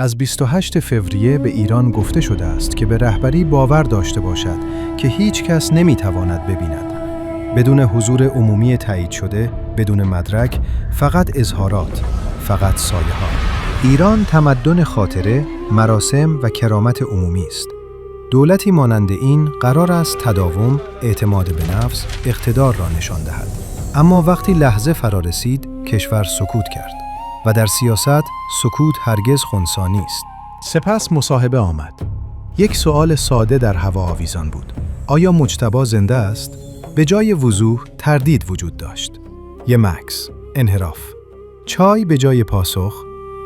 از 28 فوریه به ایران گفته شده است که به رهبری باور داشته باشد که هیچ کس نمیتواند ببیند. بدون حضور عمومی تایید شده، بدون مدرک، فقط اظهارات، فقط سایه‌ها. ایران تمدن خاطره، مراسم و کرامت عمومی است. دولتی مانند این قرار است تداوم، اعتماد به نفس، اقتدار را نشان دهد. اما وقتی لحظه فرا رسید، کشور سکوت کرد. و در سیاست، سکوت هرگز خنثی نیست. سپس مصاحبه آمد. یک سؤال ساده در هوا آویزان بود. آیا مجتبی زنده است؟ به جای وضوح، تردید وجود داشت. یه مکث، انحراف. چای به جای پاسخ.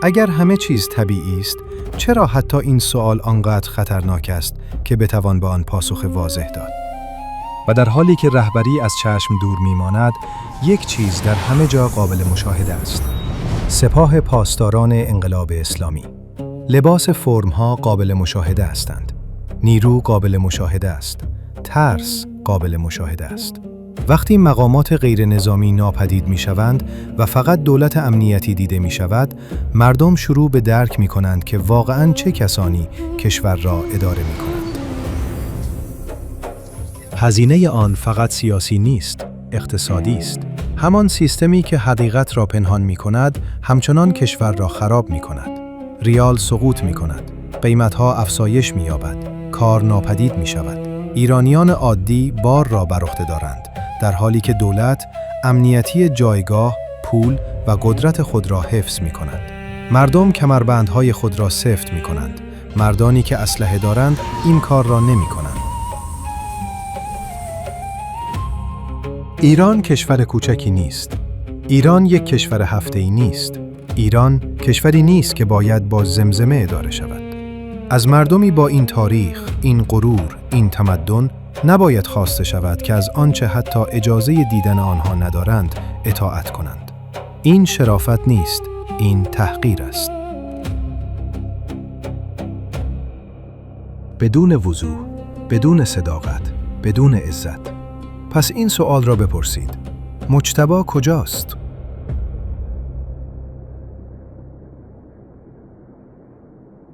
اگر همه چیز طبیعی است، چرا حتی این سؤال آنقدر خطرناک است که بتوان به آن پاسخ واضح داد؟ و در حالی که رهبری از چشم دور می‌ماند، یک چیز در همه جا قابل مشاهده است. سپاه پاسداران انقلاب اسلامی. لباس فرم‌ها قابل مشاهده هستند. نیرو قابل مشاهده است. ترس قابل مشاهده است. وقتی مقامات غیر نظامی ناپدید می‌شوند و فقط دولت امنیتی دیده می‌شود، مردم شروع به درک می‌کنند که واقعاً چه کسانی کشور را اداره می‌کنند. هزینه آن فقط سیاسی نیست، اقتصادی است. همان سیستمی که حقیقت را پنهان می‌کند، همچنان کشور را خراب می‌کند. ریال سقوط می‌کند، قیمت‌ها افزایش می‌یابد، کار ناپدید می‌شود. ایرانیان عادی بار را بر عهده دارند، در حالی که دولت امنیتی جایگاه، پول و قدرت خود را حفظ می‌کند. مردم کمربندهای خود را سفت می‌کنند. مردانی که اسلحه دارند این کار را نمی‌کنند. ایران کشور کوچکی نیست. ایران یک کشور هفته‌ای نیست. ایران کشوری نیست که باید با زمزمه اداره شود. از مردمی با این تاریخ، این غرور، این تمدن نباید خواسته شود که از آنچه حتی اجازه دیدن آنها ندارند اطاعت کنند. این شرافت نیست، این تحقیر است. بدون وضوح، بدون صداقت، بدون عزت. پس این سوال را بپرسید: مجتبی کجاست؟